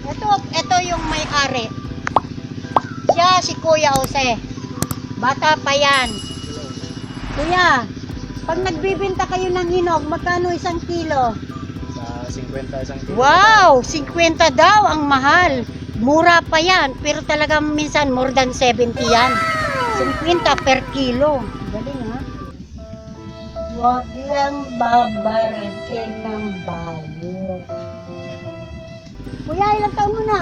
Ito yung may-ari. Siya si Kuya Jose. Bata pa yan. Kuya, pag nagbibenta kayo ng hinog, magkano isang kilo? Sa 50 isang kilo. Wow! 50 daw ang mahal. Mura pa yan. Pero talagang minsan more than 70 yan. 50 per kilo. Galing ha? Huwag lang babaritin ng bayo. Kuya, ilang taon mo na?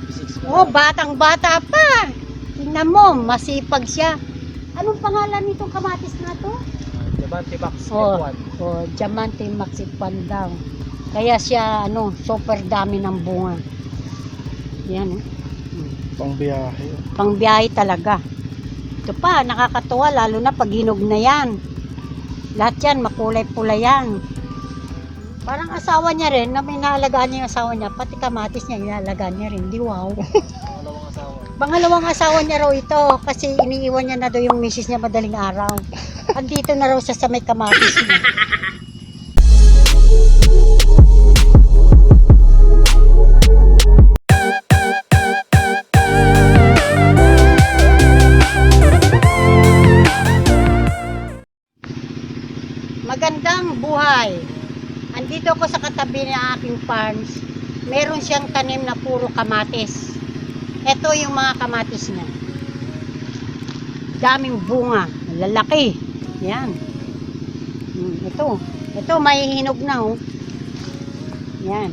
26 Oh, batang-bata pa. Tingnan mo, masipag siya. Anong pangalan nitong kamatis na to? Diamante Max Oh, F1. oh, Diamante Maxipan daw. Kaya siya, super dami ng bunga. Yan, Pangbiyahe. pangbiyahe talaga. Ito pa, nakakatuwa, lalo na pag hinog na yan. Lahat yan, makulay-pula yan. Parang asawa niya rin, na may naalagaan niya yung asawa niya, pati kamatis niya, inaalagaan niya rin. Di wow. Pangalawang asawa. Pangalawang asawa niya raw ito, kasi iniiwan niya na daw yung misis niya madaling araw. Andito na raw siya sa may kamatis niya. Magandang buhay. Andito ako sa katabi ng aking farms. Meron siyang tanim na puro kamatis. Ito yung mga kamatis niya. Daming bunga, lalaki. Yan. Ito may hinog na oh. Yan.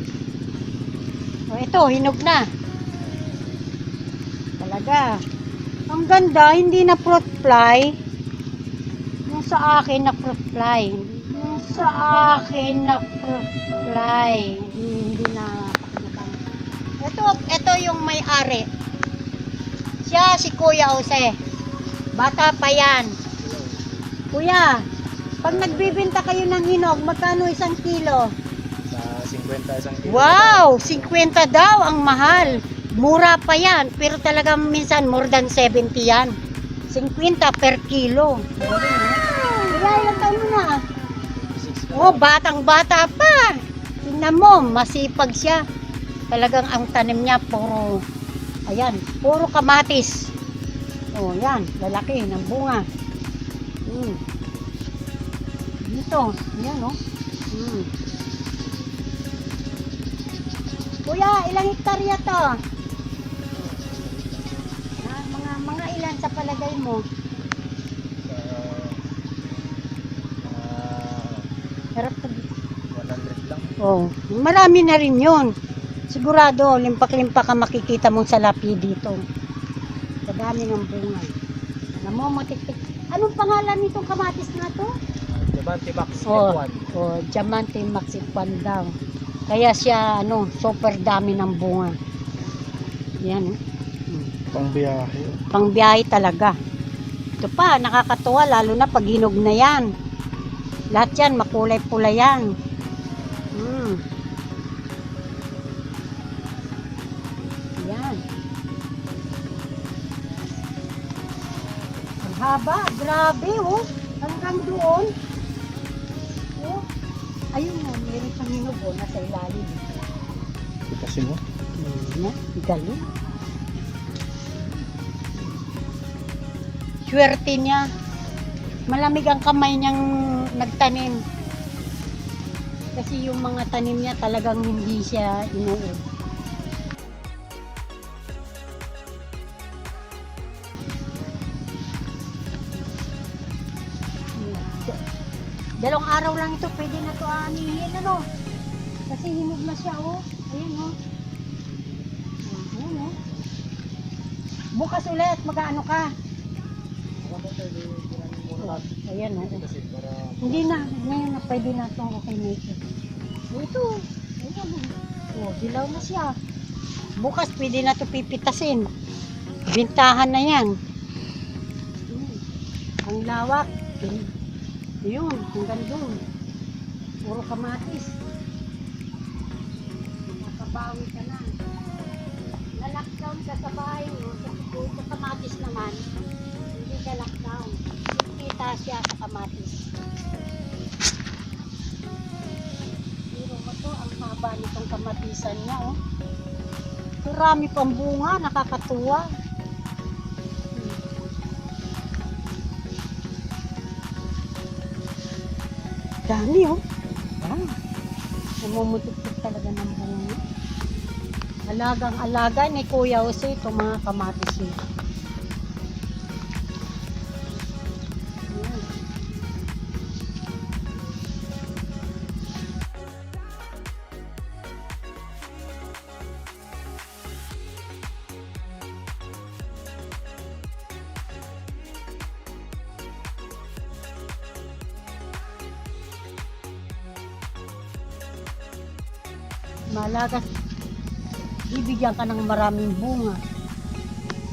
Oh, ito hinog na. Talaga. Ang ganda, hindi na fruit fly. Yung sa akin na fruit fly. Yung sa akin na fruit fly. Hindi na. Ito yung may-ari. Siya si Kuya Jose. Bata pa yan. Kuya, pag nagbibenta kayo ng hinog, magkano isang kilo? Sa 50 isang kilo. Wow! 50 daw ang mahal. Mura pa yan. Pero talagang minsan more than 70 yan. 50 per kilo. Kuya, ilang taon mo na? 26 Oh, batang-bata pa. Tingnan mo, masipag siya. Talagang ang tanim niya puro, ayan, puro kamatis. Oh, yan, lalaki ng bunga. Dito, yan oh. Kuya, ilang hektarya to? Mga ilan sa palagay mo? Harap ka. 100 lang. Oh, marami na rin yun. Sigurado, limpak-limpak ka makikita mong salapi dito. Sa dami ng bunga. Alam mo, matiktik. Anong pangalan nitong kamatis na to? Diamante Max Oh, F1. oh, Diamante Maxipan daw. Kaya siya, super dami ng bunga. Yan, Pangbiyahe. pangbiyahe talaga. Ito pa, nakakatuwa, lalo na pag hinog na yan. Lahat yan, makulay-pula yan. Yan. Ang haba, grabe oh. Hanggang doon. Oh. Ayun mo, meron siyang hinog oh, nasa ilalim. Kasi mo? Yan, galing. Swerte niya. Malamig ang kamay niyang nagtanim. Kasi yung mga tanim niya talagang hindi siya inuod. Dalawang araw lang ito, pwede na ito anihin, Kasi hinog na siya, oh. Ayun, oh. Ayun, oh. Bukas ulit, mag-ano ka? Ayan, oh. Hindi na, ngayon na pwede na itong okay na ito. Ito, ayan, oh. Dilaw na siya. Bukas pwede na ito pipitasin. Bintahan na yan. Ang lawak. Yun, hanggang doon. Puro kamatis. Makabawi ka na. Na-lockdown ka sa bahay mo. Sa kamatis naman, hindi ka lockdown. Kita siya sa kamatis. Pero mo to, ang haba nitong kamatisan niya, oh. Marami pang bunga, nakakatuwa. Dami oh. Ah, namumutik-tik talaga ng bunga. Alagang-alaga ni Kuya Jose itong mga kamatis niya. Ayan. Malaga, bibigyan ka ng maraming bunga.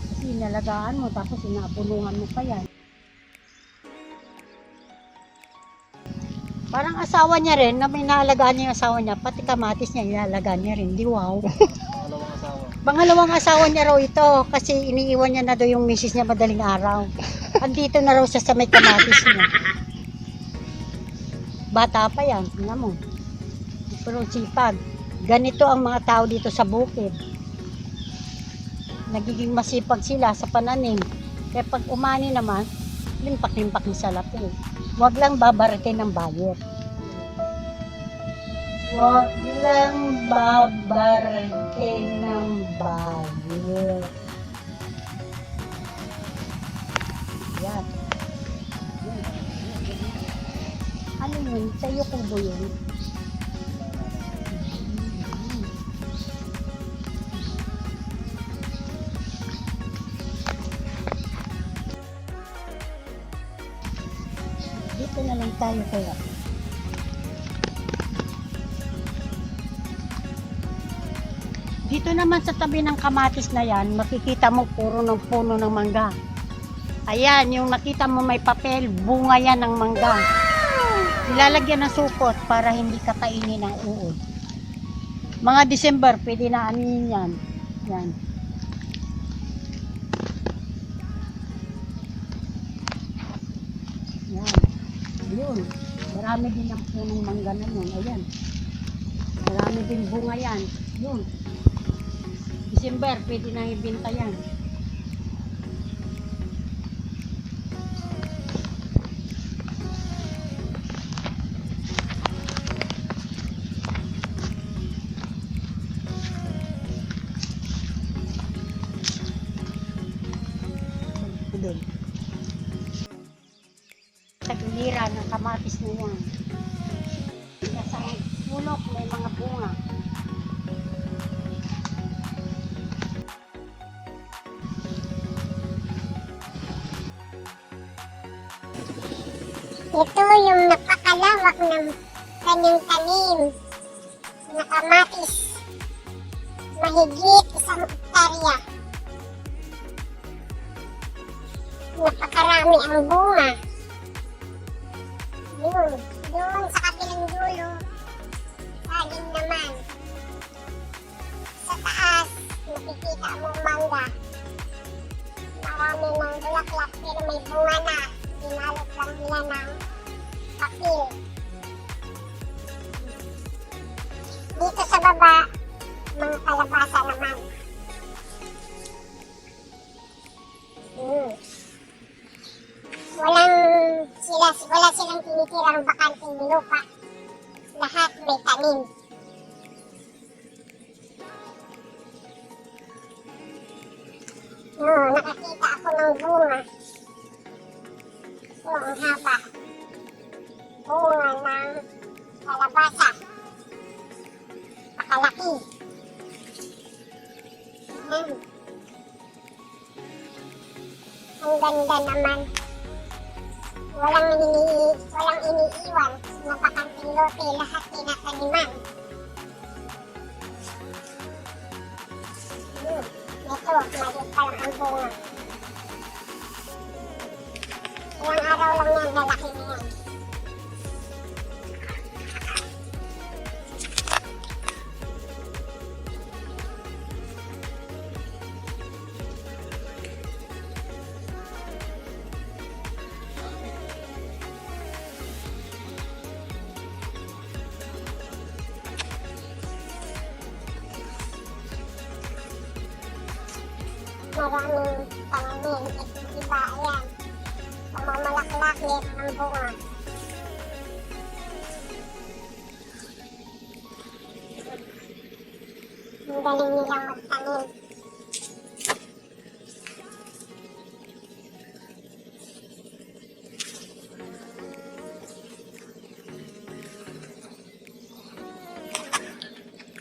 Kasi inalagaan mo, tapos inaabulungan mo pa yan. Parang asawa niya rin, na may naalagaan niya yung asawa niya, pati kamatis niya, inalagaan niya rin. Di wow. Pangalawang asawa. Pangalawang asawa niya raw ito, kasi iniiwan niya na daw yung misis niya madaling araw. Andito na raw siya sa may kamatis niya. Bata pa yan, tingnan mo. Pero sipag. Ganito ang mga tao dito sa bukid. Nagiging masipag sila sa pananim. Kaya pag umani naman, limpak-limpak ni sa lapi. Huwag lang babaritin ng bayot. Huwag lang babaritin ng bayot. Yan. Ano yun? Sa'yo kubo yun? Dito na lang tayo kaya. Dito naman sa tabi ng kamatis na yan, makikita mo puro ng puno ng mangga. Ayan, yung nakita mo may papel, bunga yan ng mangga. Ilalagyan ng supot para hindi kakainin ng uod. Mga December, pwede na anin yan. Yan. Yan. Yun. Marami din ang punong mangga na yun. Ayan. Marami din bunga yan. Yun. December, pwede na ibenta yan. Doon. Tagiliran ng kamatis na yan. Nasa sulok may mga bunga. Ito yung napakalawak ng kanyang tanim na kamatis. Mahigit 1 hektarya. Napakarami ang bunga. Doon sa kabilang dulo, saging naman. Sa taas, nakikita mong mangga. Marami ng bulaklak pero may bunga na. Dinalot lang nila ng papel. Dito sa baba, mga kalabasa naman. Wala silang tinitirang bakanting lupa. Lahat may tanim. Nakakita ako ng bunga. Ang haba. Bunga ng kalabasa. Pakalaki. Ang ganda naman. Walang iniiwan na bakanting lote, lahat tinataniman. Ito, maliit pa lang ang bunga. Ilang araw lang yan, lalaki na yan. maraming pananim. Iba, ayan. Mamamalaklakit ang bunga. Ang galing nilang magtanim.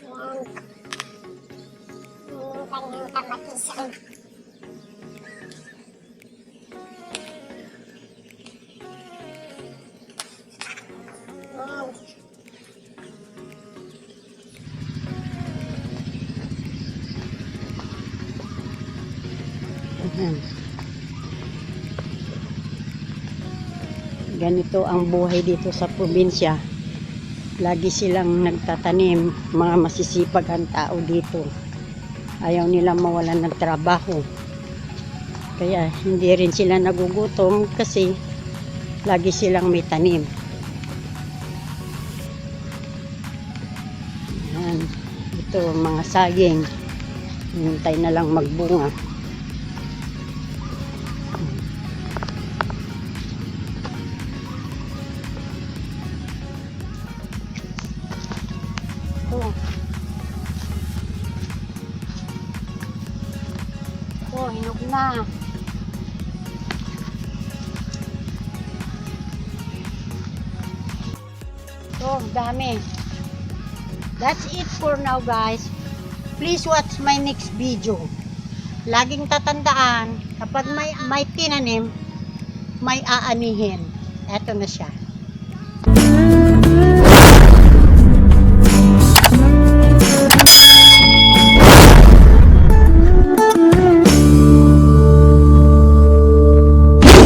Ayan. Yung kanyang kamatisan. Ayan. Ayan. Ganito ang buhay dito sa probinsya. Lagi silang nagtatanim, mga masisipag ang tao dito. Ayaw nilang mawalan ng trabaho. Kaya hindi rin sila nagugutom kasi lagi silang may tanim. Ayan. Ito mga saging. Hintay na lang magbunga. Ito. Ito, hinog na. Ito, dami. That's it for now, guys. Please watch my next video. Laging tatandaan, kapag may tinanim, may aanihin. Eto na siya.